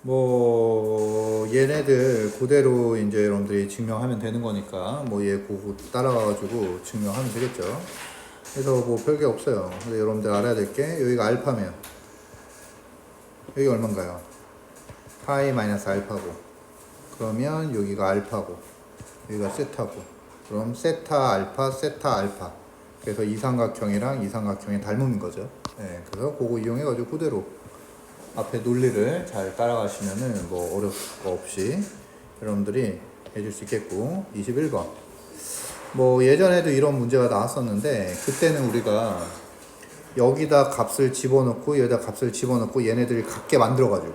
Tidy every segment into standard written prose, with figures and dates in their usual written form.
뭐 얘네들 그대로 이제 여러분들이 증명하면 되는 거니까 뭐 얘 그거 따라가가지고 증명하면 되겠죠. 그래서 뭐 별게 없어요. 근데 여러분들 알아야 될 게 여기가 알파면 여기 얼마인가요? 파이 마이너스 알파고, 그러면 여기가 알파고 여기가 세타고, 그럼 세타 알파 세타 알파, 그래서 이 삼각형이랑 이 삼각형이 닮은 거죠. 네, 그래서 그거 이용해가지고 그대로 앞에 논리를 잘 따라가시면은 뭐 어려울 거 없이 여러분들이 해줄 수 있겠고. 21번. 뭐 예전에도 이런 문제가 나왔었는데 그때는 우리가 여기다 값을 집어넣고 여기다 값을 집어넣고 얘네들이 같게 만들어가지고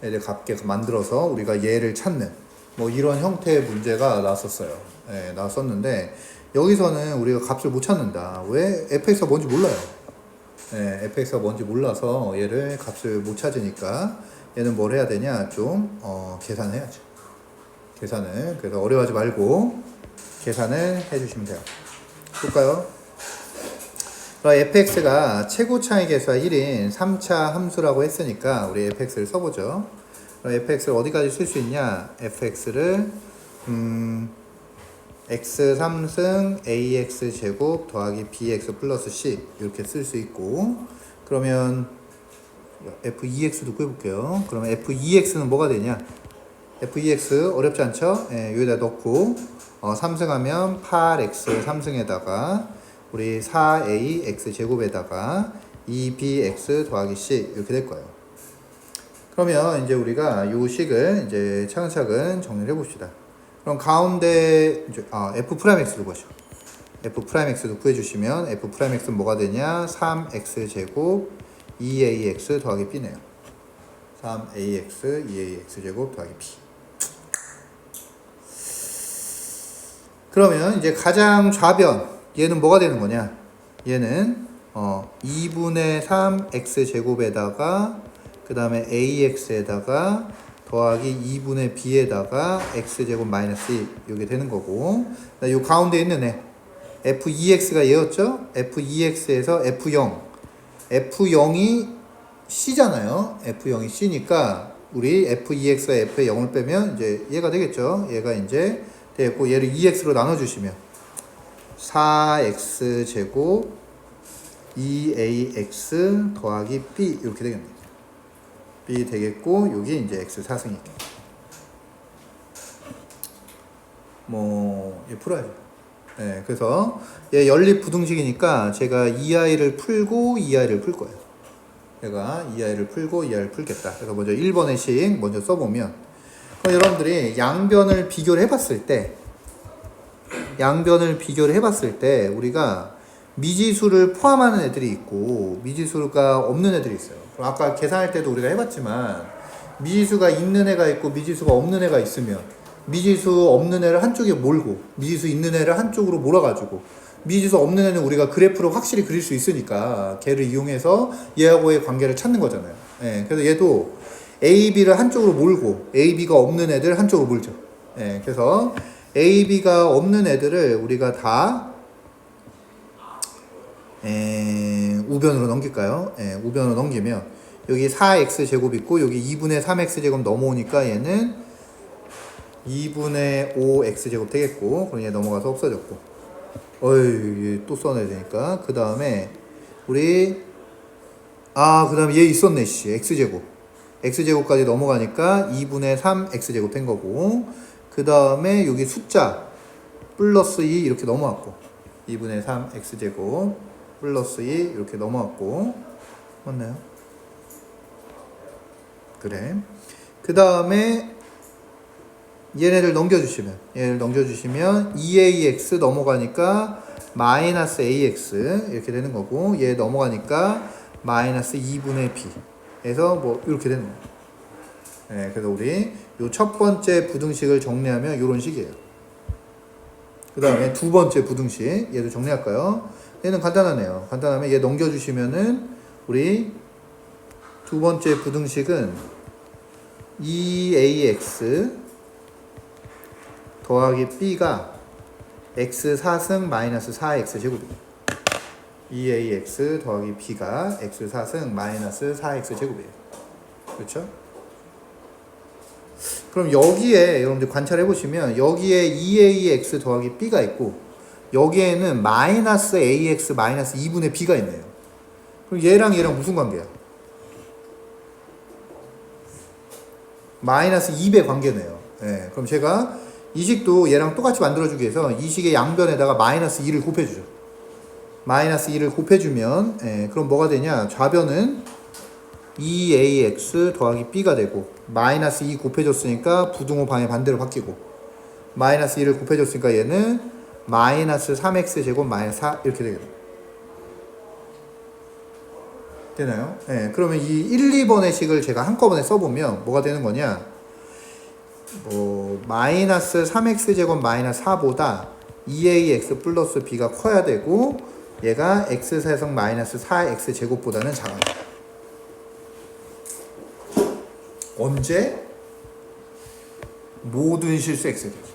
얘들 같게 만들어서 우리가 얘를 찾는 뭐 이런 형태의 문제가 나왔었어요. 네, 나왔었는데 여기서는 우리가 값을 못 찾는다. 왜? fx가 뭔지 몰라요. 네, fx가 뭔지 몰라서 얘를 값을 못 찾으니까 얘는 뭘 해야 되냐, 좀 계산해야죠. 계산을. 그래서 어려워하지 말고 계산을 해주시면 돼요. 볼까요? fx가 최고 차이 계수가 1인 3차 함수라고 했으니까 우리 fx를 써보죠. fx를 어디까지 쓸 수 있냐? fx를 x 3승 ax 제곱 더하기 bx 플러스 c 이렇게 쓸 수 있고, 그러면 f2x도 구해볼게요. 그러면 f2x는 뭐가 되냐? f2x 어렵지 않죠? 예, 여기다 넣고 3승하면 8x 3승에다가 우리 4a x 제곱에다가 2bx 더하기 c 이렇게 될 거예요. 그러면 이제 우리가 요 식을 이제 차근차근 정리를 해봅시다. 그럼 가운데 f'x도 구하죠. f'x도 구해주시면 f'x는 뭐가 되냐? 3x 제곱 2ax 더하기 b네요. 3ax 2ax 제곱 더하기 b. 그러면 이제 가장 좌변 얘는 뭐가 되는 거냐? 얘는 2분의 3 x제곱에다가 그 다음에 ax에다가 더하기 2분의 b에다가 x제곱 마이너스 1 이게 되는 거고, 요 가운데 있는 애 f2x가 얘였죠? f2x에서 f0 f0이 c잖아요. f0이 c니까 우리 f2x와 f0을 빼면 이제 얘가 되겠죠. 얘가 이제 되겠고, 얘를 2x로 나눠주시면 4x 제곱 2ax 더하기 b 이렇게 되겠네요. b 되겠고, 여기 이제 x 4승이겠죠. 뭐, 얘 풀어야죠. 네, 그래서 얘 연립 부등식이니까 제가 이 아이를 풀고 이 아이를 풀 거예요. 제가 이 아이를 풀고 이 아이를 풀겠다. 그래서 먼저 1번의 식 먼저 써보면, 그럼 여러분들이 양변을 비교를 해봤을 때 우리가 미지수를 포함하는 애들이 있고 미지수가 없는 애들이 있어요. 그럼 아까 계산할 때도 우리가 해봤지만 미지수가 있는 애가 있고 미지수가 없는 애가 있으면 미지수 없는 애를 한쪽에 몰고 미지수 있는 애를 한쪽으로 몰아가지고 미지수 없는 애는 우리가 그래프로 확실히 그릴 수 있으니까 걔를 이용해서 얘하고의 관계를 찾는 거잖아요. 예, 그래서 얘도 A, B를 한쪽으로 몰고 A, B가 없는 애들 한쪽으로 몰죠. 예, 그래서 A, B가 없는 애들을 우리가 다 우변으로 넘길까요? 우변으로 넘기면 여기 4x 제곱 있고 여기 2분의 3x 제곱 넘어오니까 얘는 2분의 5x 제곱 되겠고, 그럼 얘 넘어가서 없어졌고, 얘 또 써내야 되니까 그 다음에 우리 그 다음에 얘 있었네 씨, x제곱까지 넘어가니까 2분의 3 x제곱 된 거고, 그 다음에 여기 숫자 플러스 2 이렇게 넘어왔고 2분의 3 x제곱 플러스 2 이렇게 넘어왔고, 맞나요? 그래. 그 다음에 얘네를 넘겨주시면 2ax 넘어가니까 마이너스 ax 이렇게 되는 거고, 얘 넘어가니까 마이너스 2분의 b 해서 뭐 이렇게 되는 거예요. 네, 그래서 우리 요 첫 번째 부등식을 정리하면 이런 식이에요. 그 다음에 두 번째 부등식 얘도 정리할까요? 얘는 간단하네요. 간단하면 얘 넘겨주시면은 우리 두 번째 부등식은 2ax 더하기 b가 x 4승 마이너스 4x 제곱이에요. 2ax 더하기 b가 x 4승 마이너스 4x 제곱이에요. 그렇죠? 그럼 여기에 여러분들 관찰해 보시면 여기에 2ax 더하기 b가 있고 여기에는 마이너스 ax 마이너스 2분의 b가 있네요. 그럼 얘랑 무슨 관계야? 마이너스 2배 관계네요. 예, 그럼 제가 이 식도 얘랑 똑같이 만들어주기 위해서 이 식의 양변에다가 마이너스 2를 곱해주죠. 마이너스 2를 곱해주면 그럼 뭐가 되냐? 좌변은 2ax 더하기 b가 되고 마이너스 2 곱해줬으니까 부등호 방의 반대로 바뀌고 마이너스 2를 곱해줬으니까 얘는 마이너스 3x 제곱 마이너스 4 이렇게 되겠다. 되나요? 네, 그러면 이 1, 2번의 식을 제가 한꺼번에 써보면 뭐가 되는 거냐? 마이너스 3x 제곱 마이너스 4보다 2ax 플러스 b가 커야 되고 얘가 x세성 마이너스 4x 제곱보다는 작아요. 언제? 모든 실수 x에 대해서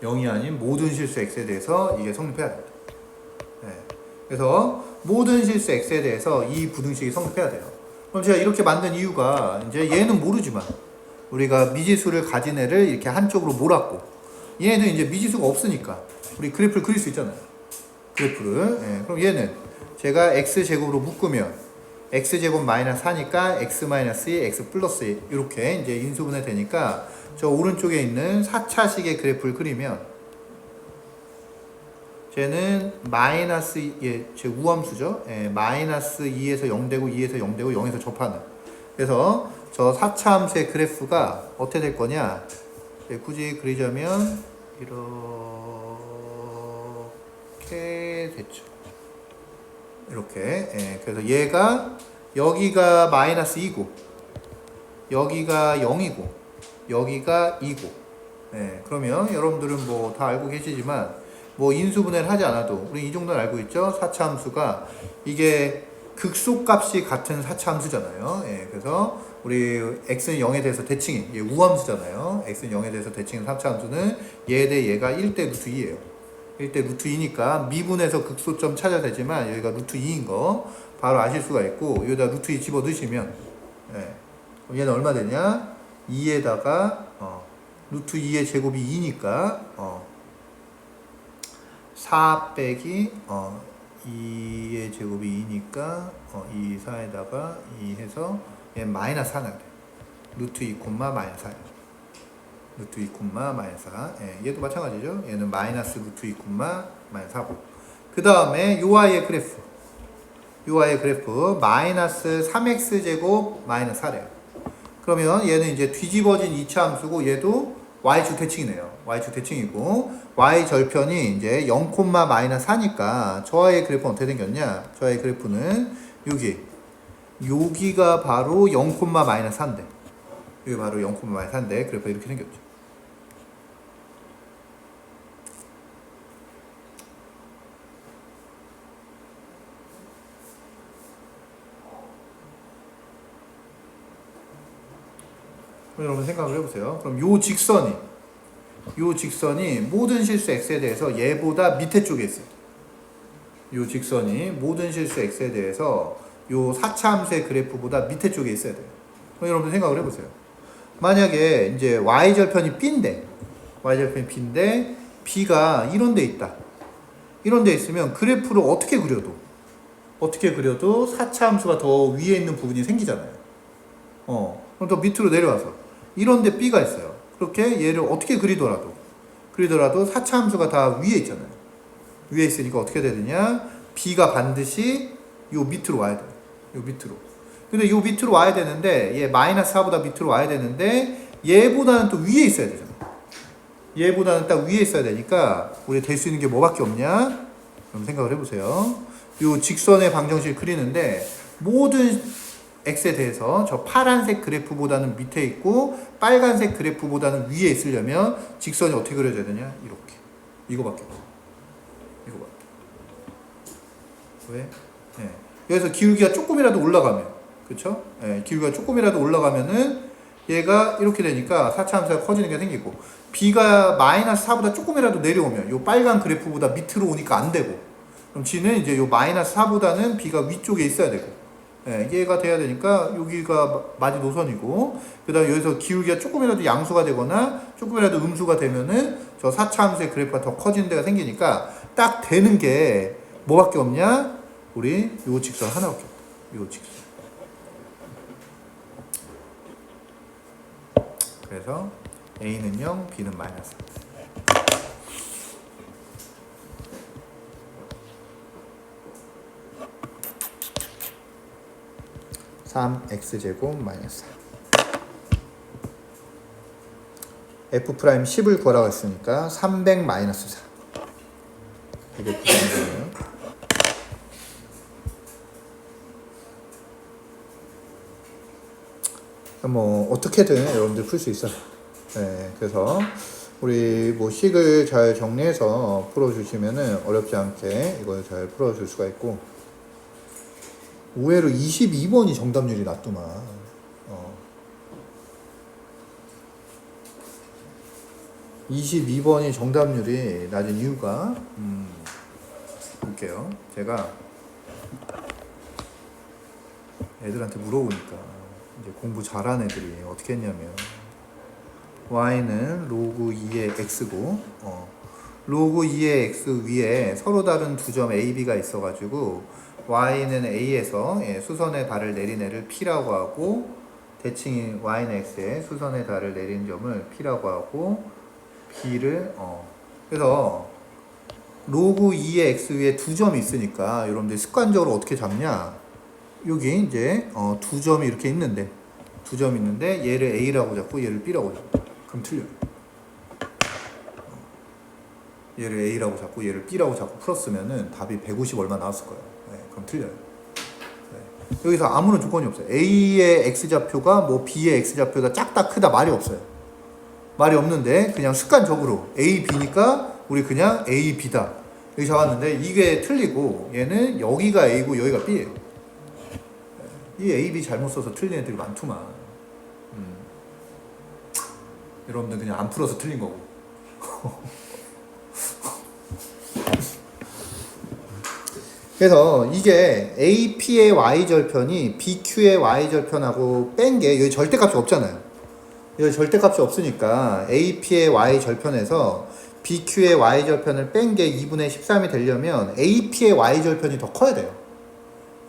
0이 아닌 모든 실수 x에 대해서 이게 성립해야 됩니다. 네. 그래서 모든 실수 x에 대해서 이 부등식이 성립해야 돼요. 그럼 제가 이렇게 만든 이유가 이제 얘는 모르지만 우리가 미지수를 가진 애를 이렇게 한쪽으로 몰았고 얘네들 이제 미지수가 없으니까 우리 그래프를 그릴 수 있잖아요. 그래프를. 네. 그럼 얘는 제가 x제곱으로 묶으면 x제곱 마이너스 4니까 x 마이너스 2, x 플러스 2 이렇게 이제 인수분해 되니까 저 오른쪽에 있는 4차식의 그래프를 그리면 쟤는 마이너스 제 우함수죠. 마이너스 2에서 0 되고 2에서 0 되고 0에서 접하는. 그래서 저 4차 함수의 그래프가 어떻게 될 거냐? 굳이 그리자면 이렇게 됐죠. 이렇게. 그래서 얘가 여기가 마이너스 2고 여기가 0이고 여기가 2고. 그러면 여러분들은 뭐 다 알고 계시지만 뭐 인수분해를 하지 않아도 우리 이 정도는 알고 있죠. 4차 함수가 이게 극소값이 같은 4차 함수잖아요. 그래서 우리 x는 0에 대해서 대칭이 얘 우함수잖아요. x는 0에 대해서 대칭인 3차 함수는 얘 대 얘가 1대 루트 2예요. 1대 루트 2니까 미분해서 극소점 찾아야 되지만 여기가 루트 2인 거 바로 아실 수가 있고 여기다 루트 2 집어 넣으시면 얘는 얼마 되냐? 2에다가 루트 2의 제곱이 2니까 4 빼기 2의 제곱이 2니까 2, 4에다가 2 해서 얘 마이너스 4가 돼. 루트 2, 마이너스 4. 루트 2, 마이너스 4. 얘도 마찬가지죠. 얘는 마이너스 루트 2, 마이너스 4고. 그 다음에 요 아이의 그래프. 요 아이의 그래프 마이너스 3x 제곱 마이너스 4래요. 그러면 얘는 이제 뒤집어진 2차 함수고 얘도 y축 대칭이네요. y축 대칭이고 y 절편이 이제 0, 마이너스 4니까 저 아이의 그래프는 어떻게 생겼냐? 저 아이의 그래프는 여기가 바로 0, 마이너스 4인데 여기 바로 0, 마이너스 4인데 그래프가 이렇게 생겼죠. 여러분 생각을 해보세요. 그럼 요 직선이 모든 실수 x에 대해서 얘보다 밑에 쪽에 있어요. 요 직선이 모든 실수 x에 대해서 요 4차 함수의 그래프보다 밑에 쪽에 있어야 돼요. 그럼 여러분 생각을 해보세요. 만약에 이제 y절편이 b인데 b가 이런 데 있다. 이런 데 있으면 그래프를 어떻게 그려도 4차 함수가 더 위에 있는 부분이 생기잖아요. 그럼 더 밑으로 내려와서 이런 데 b가 있어요. 그렇게 얘를 어떻게 그리더라도 4차 함수가 다 위에 있잖아요. 위에 있으니까 어떻게 되느냐? b가 반드시 요 밑으로 와야 돼요. 요 밑으로. 근데 요 밑으로 와야 되는데 얘 마이너스 4보다 밑으로 와야 되는데 얘보다는 또 위에 있어야 되잖아. 얘보다는 딱 위에 있어야 되니까 우리 될 수 있는 게 뭐밖에 없냐? 그럼 생각을 해보세요. 요 직선의 방정식을 그리는데 모든 x에 대해서 저 파란색 그래프보다는 밑에 있고 빨간색 그래프보다는 위에 있으려면 직선이 어떻게 그려져야 되냐? 이렇게. 이거밖에 없어. 이거밖에. 왜? 여기서 기울기가 조금이라도 올라가면 그쵸? 기울기가 조금이라도 올라가면은 얘가 이렇게 되니까 4차 함수가 커지는 게 생기고 b가 마이너스 4보다 조금이라도 내려오면 요 빨간 그래프보다 밑으로 오니까 안 되고 그럼 g는 이제 요 마이너스 4보다는 b가 위쪽에 있어야 되고 예, 이해가 돼야 되니까 여기가 마지노선이고 그 다음에 여기서 기울기가 조금이라도 양수가 되거나 조금이라도 음수가 되면은 저 4차 함수의 그래프가 더 커지는 데가 생기니까 딱 되는 게 뭐밖에 없냐? 우리 요 직선 하나밖에 없다. 요 직선. 그래서 A는 0, B는 마이너스. 3x제곱 마이너스 4. F 프라임 10을 구하라고 했으니까 300 마이너스 4. 이게 F라임이에요. 뭐 어떻게든 여러분들 풀 수 있어요. 네, 그래서 우리 뭐 식을 잘 정리해서 풀어주시면은 어렵지 않게 이걸 잘 풀어줄 수가 있고, 의외로 22번이 정답률이 낮더만. 22번이 정답률이 낮은 이유가 볼게요. 제가 애들한테 물어보니까 이제 공부 잘하는 애들이 어떻게 했냐면 y는 로그 2의 x고 로그 2의 x 위에 서로 다른 두 점 a, b가 있어가지고 y는 a에서 수선의 발을 내린 애를 p라고 하고, 대칭인 y는 x에 수선의 발을 내린 점을 p라고 하고, b를 그래서 로그 2의 x 위에 두 점이 있으니까 여러분들 습관적으로 어떻게 잡냐, 여기 이제 두 점이 이렇게 있는데, 두 점이 있는데 얘를 a라고 잡고 얘를 b라고 잡고, 그럼 틀려요. 얘를 a라고 잡고 얘를 b라고 잡고 풀었으면은 답이 150 얼마 나왔을 거예요. 네, 그럼 틀려요. 네. 여기서 아무런 조건이 없어요. a의 x좌표가 뭐 b의 x좌표가 작다 크다 말이 없어요. 말이 없는데 그냥 습관적으로 a, b니까 우리 그냥 a, b다 여기 잡았는데, 이게 틀리고 얘는 여기가 a고 여기가 b예요. 이 a, b 잘못 써서 틀린 애들이 많더만. 여러분들 그냥 안 풀어서 틀린 거고. 그래서 이게 AP의 Y절편이 BQ의 Y절편하고 뺀 게 여기 절대값이 없잖아요. 여기 절대값이 없으니까 AP의 Y절편에서 BQ의 Y절편을 뺀 게 2분의 13이 되려면 AP의 Y절편이 더 커야 돼요.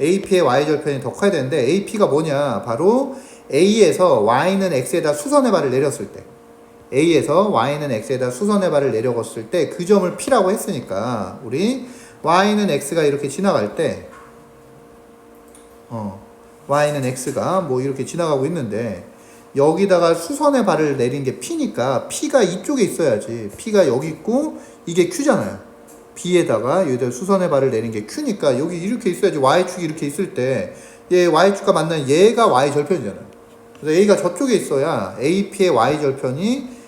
AP의 Y절편이 더 커야 되는데, AP가 뭐냐? 바로 A에서 Y는 X에다 수선의 발을 내렸을 때, A에서 Y는 X에다 수선의 발을 내려갔을 때 그 점을 P라고 했으니까 우리 Y는 X가 이렇게 지나갈 때 Y는 X가 뭐 이렇게 지나가고 있는데 여기다가 수선의 발을 내린 게 P니까 P가 이쪽에 있어야지. P가 여기 있고 이게 Q잖아요. B에다가 여기다 수선의 발을 내린 게 Q니까 여기 이렇게 있어야지. Y축이 이렇게 있을 때 얘 Y축과 만나는 얘가 Y절편이잖아요. 그래서 A가 저쪽에 있어야 AP의 Y절편이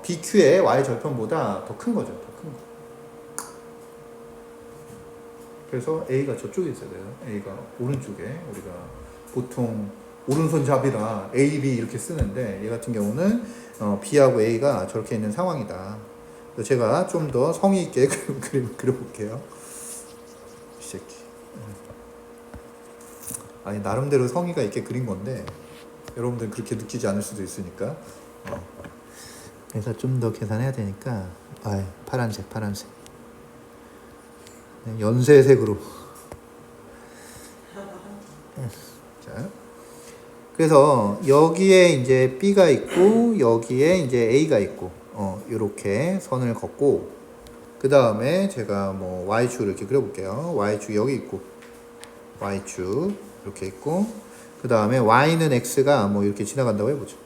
BQ의 Y절편보다 더 큰 거죠. 더 큰 거. 그래서 A가 저쪽에 있어야 돼요. A가 오른쪽에. 우리가 보통 오른손잡이라 A, B 이렇게 쓰는데 얘 같은 경우는 B하고 A가 저렇게 있는 상황이다. 제가 좀 더 성의 있게 그림 그려볼게요. 이 새끼. 아니 나름대로 성의가 있게 그린 건데 여러분들 그렇게 느끼지 않을 수도 있으니까. 그래서 좀 더 계산해야 되니까. 파란색. 연쇄색으로. 자, 그래서 여기에 이제 B가 있고 여기에 이제 A가 있고 이렇게 선을 걷고, 그 다음에 제가 뭐 Y축을 이렇게 그려볼게요. Y축 여기 있고 Y축 이렇게 있고, 그 다음에 Y는 X가 뭐 이렇게 지나간다고 해보죠.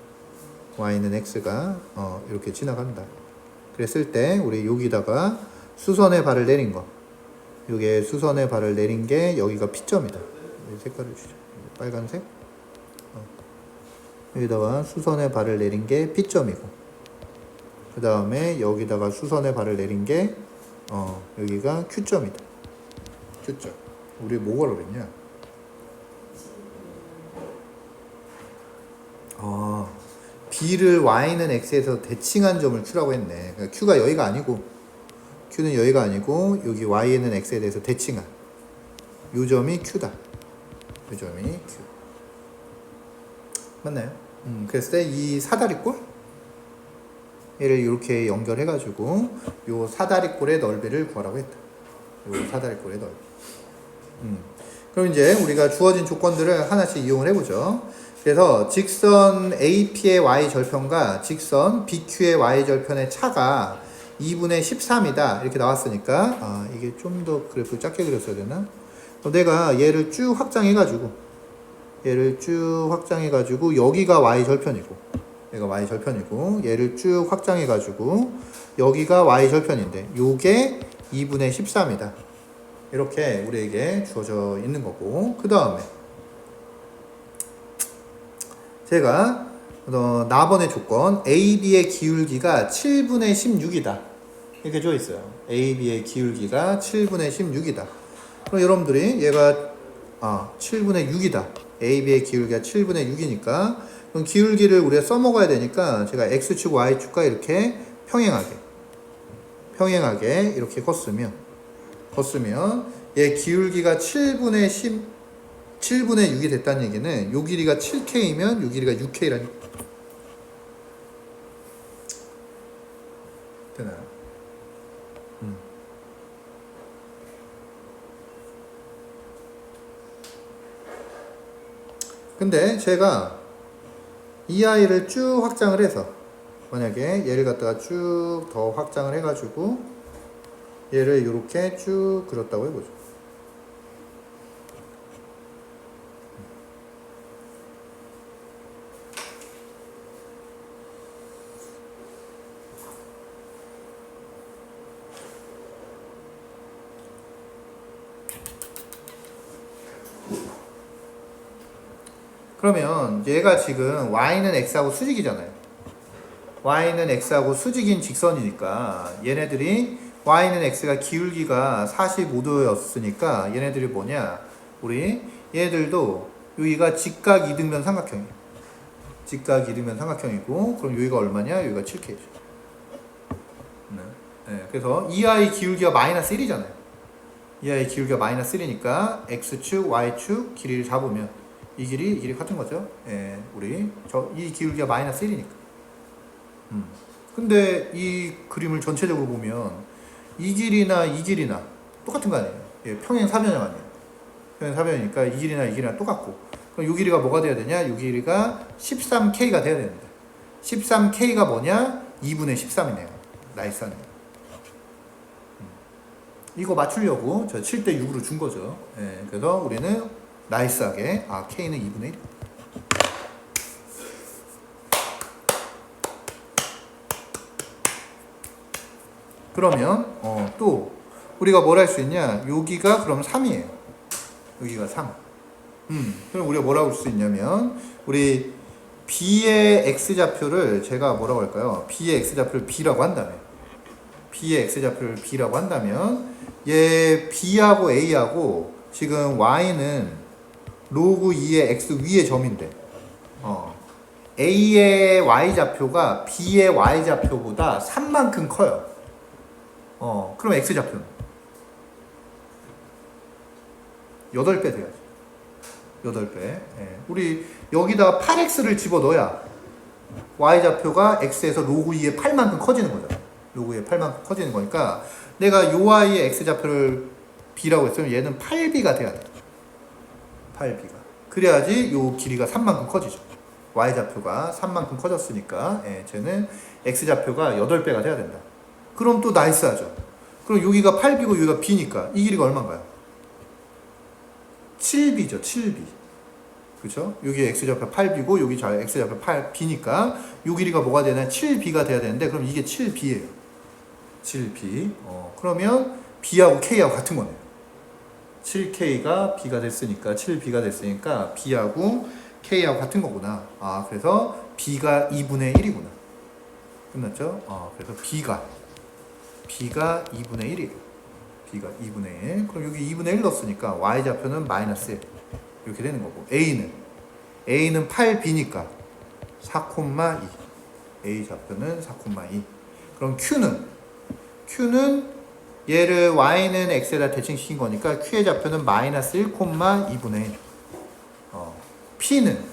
Y는 X가 이렇게 지나간다. 그랬을 때 우리 여기다가 수선의 발을 내린 거, 여기에 수선의 발을 내린 게 여기가 P점이다. 색깔을 주죠. 빨간색. 여기다가 수선의 발을 내린 게 P점이고, 그 다음에 여기다가 수선의 발을 내린 게 여기가 Q점이다. Q점. 우리 뭐가 그랬냐? B를 Y는 X에서 대칭한 점을 Q라고 했네. 그러니까 Q가 여기가 아니고, Q는 여기가 아니고 여기 Y는 X에 대해서 대칭한 요 점이 Q다. 이 점이 Q. 맞나요? 그랬을 때 이 사다리꼴 얘를 이렇게 연결해가지고 요 사다리꼴의 넓이를 구하라고 했다. 요 사다리꼴의 넓이. 그럼 이제 우리가 주어진 조건들을 하나씩 이용을 해보죠. 그래서 직선 AP의 y절편과 직선 BQ의 y절편의 차가 2분의 13이다 이렇게 나왔으니까 이게 좀 더 그래프 작게 그렸어야 되나? 그럼 내가 얘를 쭉 확장해가지고 여기가 y절편이고 얘가 y절편이고 얘를 쭉 확장해가지고 여기가 y절편인데 요게 2분의 13이다 이렇게 우리에게 주어져 있는 거고, 그 다음에 제가 나번의 조건 AB의 기울기가 7분의 16이다 이렇게 줘 있어요. AB의 기울기가 7분의 16이다. 그럼 여러분들이 얘가 7분의 6이다. AB의 기울기가 7분의 6이니까 그럼 기울기를 우리가 써먹어야 되니까 제가 X축, Y축과 이렇게 평행하게 이렇게 걷으면 얘 기울기가 7분의 6이 됐다는 얘기는 요 길이가 7K이면 요 길이가 6K라니 되나요? 근데 제가 이 아이를 쭉 확장을 해서 만약에 얘를 갖다가 쭉 더 확장을 해가지고 얘를 이렇게 쭉 그렸다고 해보죠. 그러면 얘가 지금 y는 x하고 수직이잖아요. y는 x하고 수직인 직선이니까 얘네들이 y는 x가 기울기가 45도였으니까 얘네들이 뭐냐, 우리 얘네들도 여기가 직각 이등변 삼각형이에요. 직각 이등변 삼각형이고, 그럼 여기가 얼마냐? 여기가 7K죠. 네, 그래서 이 아이 기울기가 마이너스 1이잖아요. 이 아이 기울기가 마이너스 1이니까 x축, y축 길이를 잡으면 이 길이 같은 거죠. 예, 이 기울기가 마이너스 1이니까. 근데 이 그림을 전체적으로 보면 이 길이나 이 길이나 똑같은 거 아니에요. 예, 평행 사변형 아니에요. 평행 사변이니까 이 길이나 이 길이나 똑같고. 그럼 이 길이가 뭐가 돼야 되냐? 이 길이가 13K가 돼야 됩니다. 13K가 뭐냐? 2분의 13이네요. 나이스하네. 이거 맞추려고 저 7대 6으로 준 거죠. 예, 그래서 우리는 나이스하게 K는 2분의 1. 그러면 또 우리가 뭘 할 수 있냐? 여기가 그럼 3이에요. 여기가 3. 그럼 우리가 뭐라고 할 수 있냐면 우리 B의 X좌표를 제가 뭐라고 할까요? B의 X좌표를 B라고 한다면 얘 B하고 A하고 지금 Y는 로그 2의 X 위의 점인데 A의 Y좌표가 B의 Y좌표보다 3만큼 커요. 그럼 X좌표는 8배 돼야지. 8배. 예. 우리 여기다가 8X를 집어넣어야 Y좌표가 X에서 로그 2의 8만큼 커지는 거잖아. 로그 2의 8만큼 커지는 거니까 내가 요 Y의 X좌표를 B라고 했으면 얘는 8B가 돼야 돼. 8B가. 그래야지 요 길이가 3만큼 커지죠. Y좌표가 3만큼 커졌으니까 쟤는 X좌표가 8배가 돼야 된다. 그럼 또 나이스하죠. 그럼 여기가 8B고 여기가 B니까 이 길이가 얼마인가요? 7B죠. 7B. 그쵸? 여기 X좌표 8B고 여기 X좌표 8B니까 이 길이가 뭐가 되냐? 7B가 돼야 되는데 그럼 이게 7B예요. 7B. 그러면 B하고 K하고 같은 거네요. 7K가 B가 됐으니까 7B가 됐으니까 B하고 K하고 같은 거구나. 그래서 B가 2분의 1이구나. 끝났죠? 그래서 B가 2분의 1이에요. B가 2분의 1. 그럼 여기 2분의 1 넣었으니까 Y좌표는 마이너스 1. 이렇게 되는 거고. A는 8B니까 4,2. A좌표는 4,2. 그럼 Q는 얘를 Y는 X에다 대칭시킨 거니까 Q의 좌표는 마이너스 1,2분의 1. P는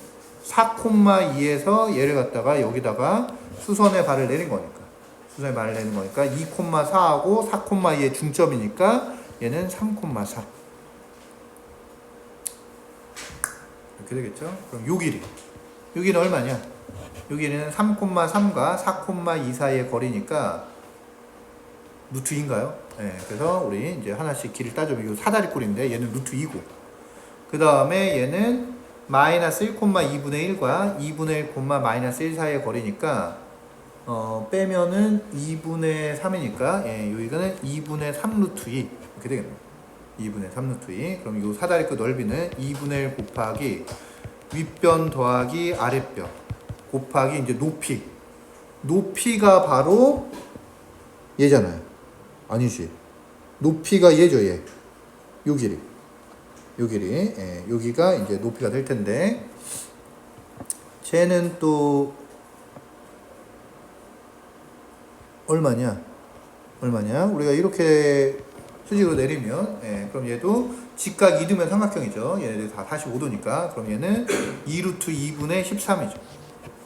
4,2에서 얘를 갖다가 여기다가 수선의 발을 내린 거니까. 수선의 발을 내는 거니까 2,4하고 4,2의 중점이니까 얘는 3,4. 이렇게 되겠죠? 그럼 요 길이. 요 길이는 얼마냐? 요 길이는 3,3과 4,2 사이의 거리니까 루트 2인가요? 네, 그래서 우리 이제 하나씩 길을 따져보면 요 사다리꼴인데 얘는 루트 2고 그 다음에 얘는 마이너스 1,2분의 1과 2분의 1, 마이너스 1 사이의 거리니까 빼면은 2분의 3이니까 예, 여기는 2분의 3 루트 2 이렇게 되겠네요. 2분의 3 루트 2. 그럼 요 사다리꼴 넓이는 2분의 1 곱하기 윗변 더하기 아랫변 곱하기 이제 높이. 높이가 바로 얘잖아요. 아니지. 높이가 얘죠, 얘. 요 길이. 요 길이. 예, 여기가 이제 높이가 될 텐데. 쟤는 또 얼마냐? 우리가 이렇게 수직으로 내리면, 예, 그럼 얘도 직각 이등변 삼각형이죠. 얘네들 다 45도니까. 그럼 얘는 2루트 2분의 13이죠.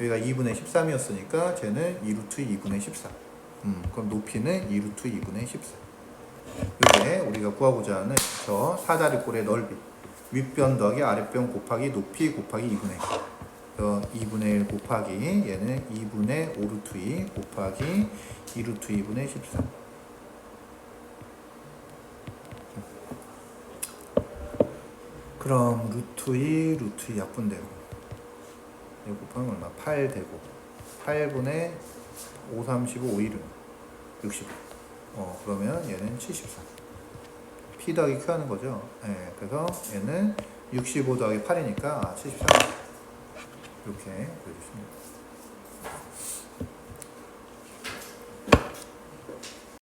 여기가 2분의 13이었으니까 쟤는 2루트 2분의 14. 그럼 높이는 2루트 2분의 14. 이게 우리가 구하고자 하는 저 사다리꼴의 넓이. 윗변 더하기 아랫변 곱하기 높이 곱하기 2분의 1. 2분의 1 곱하기 얘는 2분의 5루트 2 곱하기 2루트 2분의 14. 그럼 루트 2 약분되고 이거 곱하면 얼마? 8 되고 8분의 5, 35, 5, 1은 65. 그러면 얘는 74. P 더하기 Q 하는 거죠. 네, 그래서 얘는 65 더하기 8이니까 73. 이렇게 보여주십니다.